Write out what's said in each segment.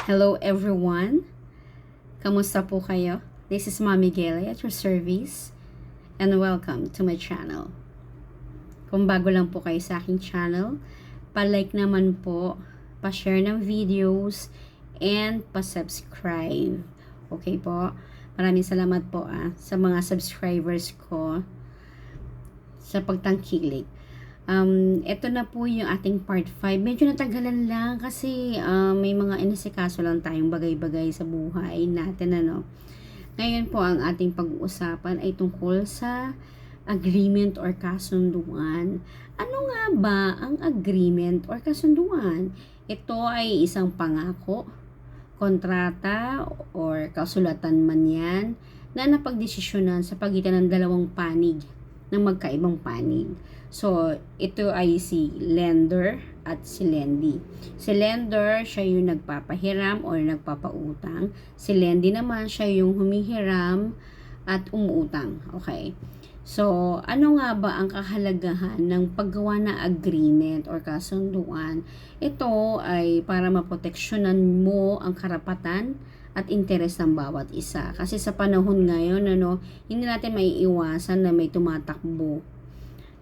Hello everyone! Kamusta po kayo? This is Mommy Gayle at your service and welcome to my channel. Kung bago lang po kayo sa aking channel, pa-like naman po, pa-share ng videos, and pa-subscribe. Okay po? Maraming salamat po sa mga subscribers ko sa pagtangkilik. Ito na po yung ating part 5. Medyo natagalan lang kasi may mga inisikaso lang tayong bagay-bagay sa buhay natin, ano. Ngayon po ang ating pag-uusapan ay tungkol sa agreement or kasunduan. Ano nga ba ang agreement or kasunduan? Ito ay isang pangako, kontrata or kasulatan man yan na napagdesisyonan sa pagitan ng dalawang panig ng magkaibang panig. So, ito ay si lender at si lendee. Si lender, siya yung nagpapahiram or nagpapautang. Si lendee naman, siya yung humihiram at umuutang. Okay? So, ano nga ba ang kahalagahan ng paggawa na agreement or kasunduan? Ito ay para maproteksyonan mo ang karapatan at interes ng bawat isa. Kasi sa panahon ngayon, hindi natin maiiwasan na may tumatakbo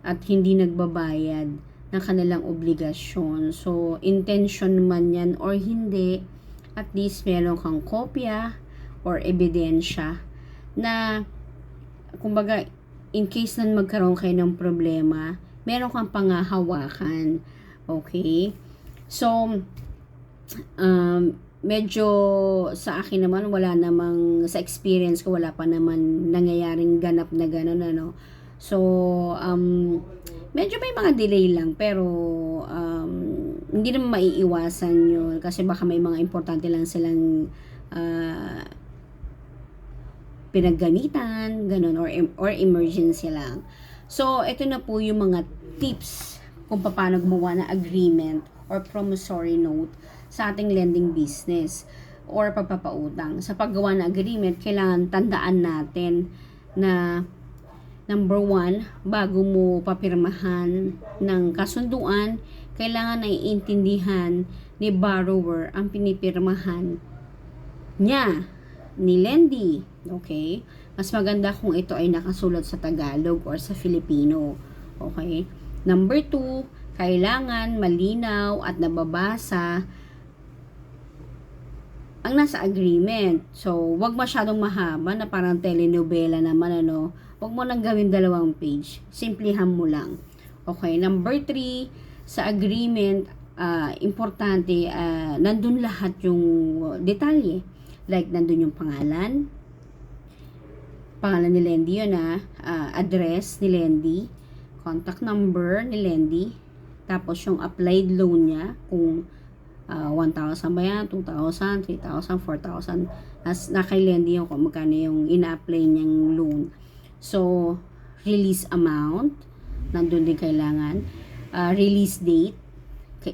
at hindi nagbabayad ng kanilang obligasyon. So, intention man yan or hindi, at least meron kang kopya or ebidensya na, kumbaga, in case na magkaroon kayo ng problema, meron kang pangahawakan. Okay? So, medyo sa akin naman, wala namang, sa experience ko, wala pa naman nangyayaring ganap na gano'n, ano. So, medyo may mga delay lang, pero hindi naman maiiwasan yun kasi baka may mga importante lang silang pinaggamitan, ganun, or emergency lang. So, ito na po yung mga tips kung paano gumawa ng agreement or promissory note sa ating lending business or pagpapautang. Sa paggawa ng agreement, kailangan tandaan natin na number 1, bago mo papirmahan ng kasunduan, kailangan na iintindihan ni borrower ang pinipirmahan niya, ni lendee. Okay? Mas maganda kung ito ay nakasulat sa Tagalog or sa Filipino. Okay? Number 2, kailangan malinaw at nababasa ang nasa agreement. So, wag masyadong mahaba na parang telenovela naman, ano. Wag mo nang gawin 2 page. Simplihan mo lang. Okay, number 3, sa agreement, importante, nandun lahat yung detalye. Like, nandun yung pangalan ni lendee yun, address ni lendee, contact number ni lendee, tapos yung applied loan niya, kung 1,000 ba yan, 2,000, 3,000, 4,000, as nakay lendee yung kung magkano yung ina-apply niyang loan. So, release amount, nandun din kailangan. Release date,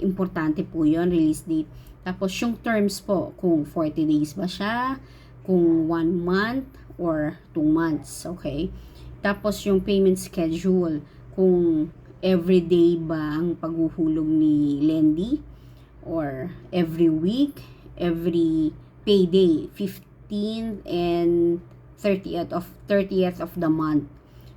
importante po yun, release date. Tapos, yung terms po, kung 40 days ba siya, kung 1 month, or 2 months, okay? Tapos, yung payment schedule, kung everyday ba ang paghuhulog ni lendee, or every week, every payday, 15th and 30th of the month.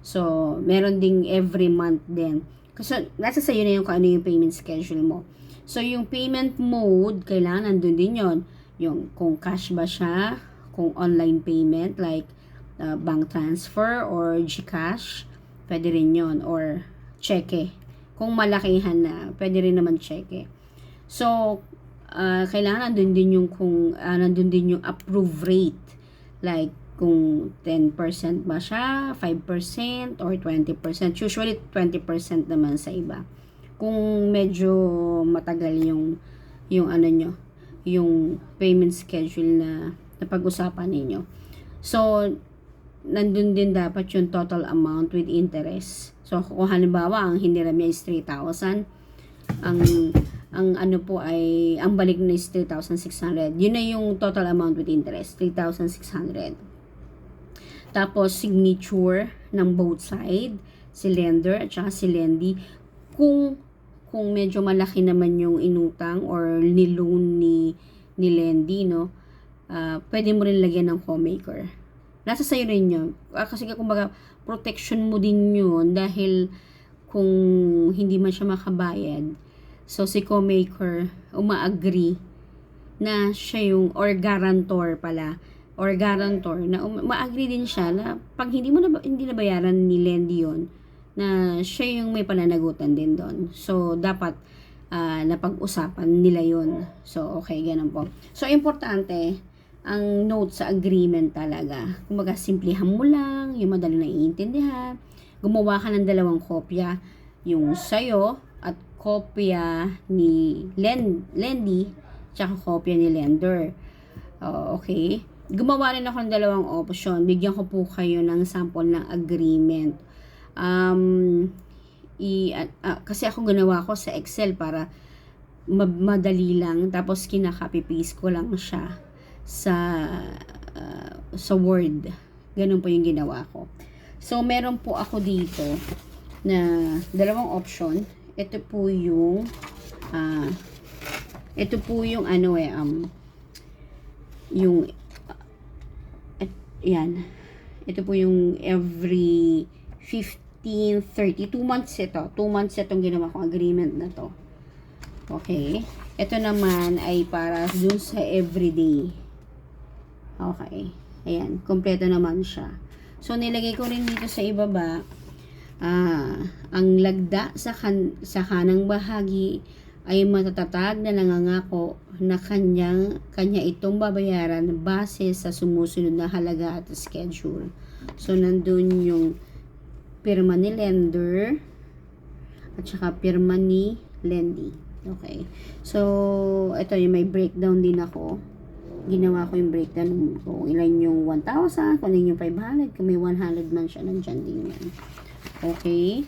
So, meron ding every month din. Kasi nasa sa'yo na yung kung ano yung payment schedule mo. So, yung payment mode, kailangan nandun din yon. Yung kung cash ba siya, kung online payment, like bank transfer or GCash, pwede rin yon. Or cheque. Kung malakihan na, pwede rin naman cheque. So, kailangan nandun din yung nandun din yung approve rate. Like, kung 10% ba siya, 5%, or 20%. Usually, 20% naman sa iba. Kung medyo matagal yung yung payment schedule na pag-usapan ninyo. So, nandun din dapat yung total amount with interest. So, kung halimbawa, ang hiniram niya is 3,000, ang balik na is 3,600. Yun na yung total amount with interest, 3,600. Tapos, signature ng both side, si lender at saka si lendee. Kung medyo malaki naman yung inutang or niloan ni Lendy, no? Pwede mo rin lagyan ng co-maker. Nasa sa'yo rin yun. Kasi kumbaga, protection mo din yun dahil kung hindi man siya makabayad, so si co-maker uma-agree na siya yung, or guarantor pala, or guarantor na ma-agree din siya na pag hindi nabayaran ni Lendy yun, na siya yung may pananagutan din doon. So, dapat napag-usapan nila yun. So, okay, ganun po. So, importante, ang note sa agreement talaga. Kumbaga, simplihan mo lang, yung madali na iintindihan. Gumawa ka ng 2 kopya, yung sa'yo at kopya ni Lendy, tsaka kopya ni lender. Okay. Gumawa rin ako ng 2 option. Bigyan ko po kayo ng sample ng agreement. Kasi ako ginawa ko sa Excel para madali lang. Tapos kinaka-copy paste ko lang siya sa Word. Ganun po yung ginawa ko. So, meron po ako dito na 2 option. Ito po yung yan. Ito po yung every 15, 30, 2 months ito. 2 months itong ginawa kong agreement na to. Okay. Ito naman ay para dun sa everyday. Okay. Ayan. Kompleto naman siya. So, nilagay ko rin dito sa ibaba, ang lagda sa kanang bahagi ay matatatag na nangangako na kanya itong babayaran base sa sumusunod na halaga at schedule. So, nandun yung pirma ni lender at saka pirma ni Lendy. Okay. So, ito yung may breakdown din ako. Ginawa ko yung breakdown kung ilan yung 1,000, kung ilan yung 500, kung may 100 man siya, nandyan din yan. Okay.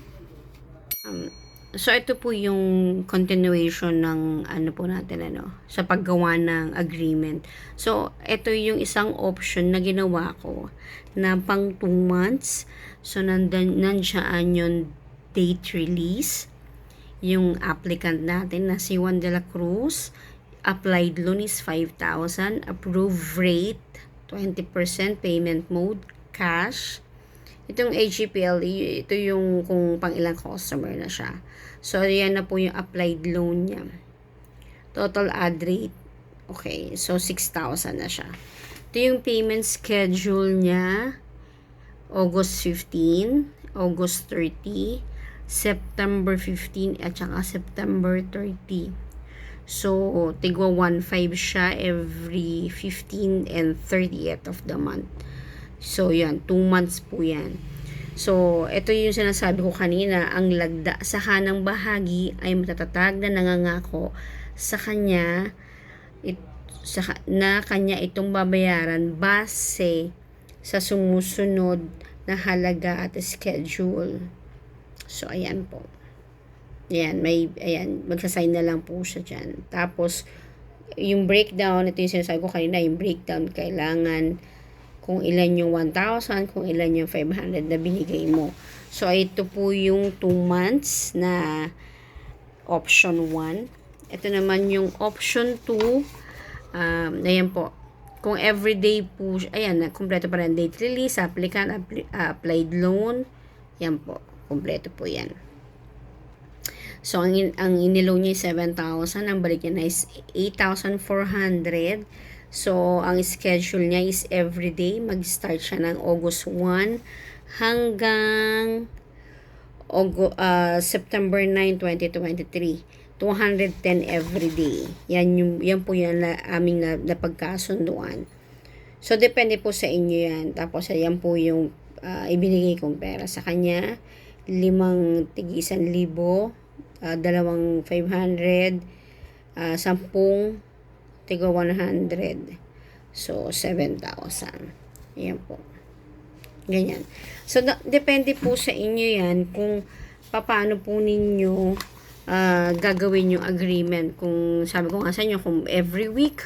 So, ito po yung continuation ng po natin, sa paggawa ng agreement. So, ito yung isang option na ginawa ko na pang 2 months. So, nandiyan yung date release. Yung applicant natin na si Juan de la Cruz. Applied loan is 5,000. Approved rate, 20%. Payment mode, cash. Itong HGPLE, ito yung kung pang ilang customer na siya. So, yan na po yung applied loan niya. Total add rate. Okay, so 6,000 na siya. Ito yung payment schedule niya. August 15, August 30, September 15, at saka September 30. So, tigwa 1.5 siya every 15 and 30th of the month. So, yan. 2 months po yan. So, ito yung sinasabi ko kanina. Ang lagda sa kanang bahagi ay matatatag na nangangako sa kanya na kanya itong babayaran base sa sumusunod na halaga at schedule. So, ayan po. Ayan, magsasign na lang po siya dyan. Tapos, yung breakdown, ito yung sinasabi ko kanina, yung breakdown, kailangan kung ilan yung 1,000, kung ilan yung 500 na binigay mo. So, ito po yung 2 months na option 1. Ito naman yung option 2. Ayan po. Kung everyday po, ayan, kompleto pa rin date release, applicant, applied loan. Yan po, kompleto po yan. So, ang iniloan niya is 7,000. Ang balik niya na is 8,400. So, ang schedule niya is everyday. Mag-start siya ng August 1 hanggang September 9, 2023. 210 everyday. Yan po yan na aming napagkasunduan. So, depende po sa inyo yan. Tapos, yan po yung ibinigay kong pera sa kanya. 5 tig-1,000. 2 500, 10 tigo 100. So, 7,000. Ayan po. Ganyan. So, depende po sa inyo yan kung paano po ninyo gagawin yung agreement. Kung sabi ko nga sa inyo, kung every week,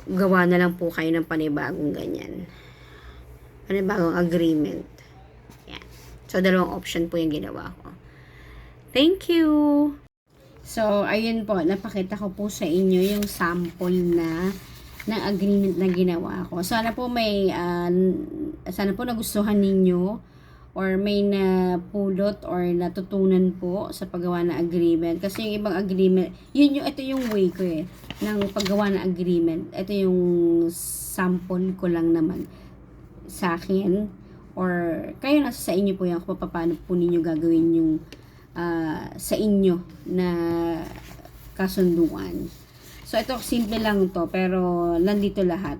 gawa na lang po kayo ng panibagong ganyan. Panibagong agreement. Yan. So, 2 option po yung ginawa ko. Thank you! So, ayun po, napakita ko po sa inyo yung sample ng agreement na ginawa ko. Sana po sana po nagustuhan ninyo or may napulot or natutunan po sa paggawa ng agreement. Kasi yung ibang agreement, ito yung way ko ng paggawa ng agreement. Ito yung sample ko lang naman sa akin. Or, kayo nasa sa inyo po yan kung paano po ninyo gagawin yung sa inyo na kasunduan. So, ito, simple lang to, pero nandito lahat.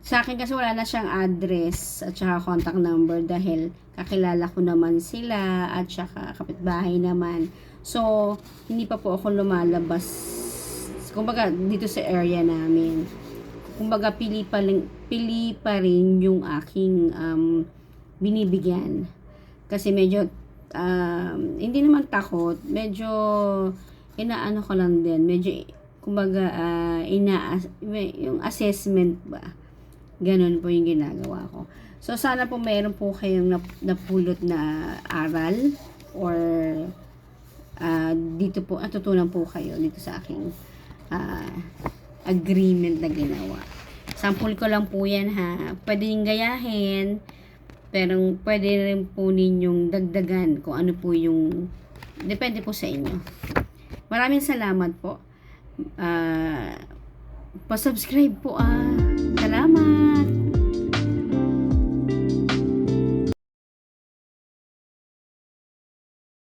Sa akin kasi wala na siyang address at saka contact number dahil kakilala ko naman sila at saka kapitbahay naman. So, hindi pa po ako lumalabas. Kumbaga, dito sa area namin. Kumbaga, pili pa rin yung aking binibigyan. Kasi medyo, hindi naman takot. Medyo, inaano ko lang din. Medyo, kumbaga, yung assessment ba. Ganon po yung ginagawa ko. So, sana po mayroon po kayong napulot na aral or dito po, natutunan po kayo dito sa aking agreement na ginawa. Sample ko lang po yan ha. Pwede niyong gayahin, pero pwede rin po ninyong dagdagan kung ano po yung, depende po sa inyo. Maraming salamat po. Pa-subscribe po Salamat!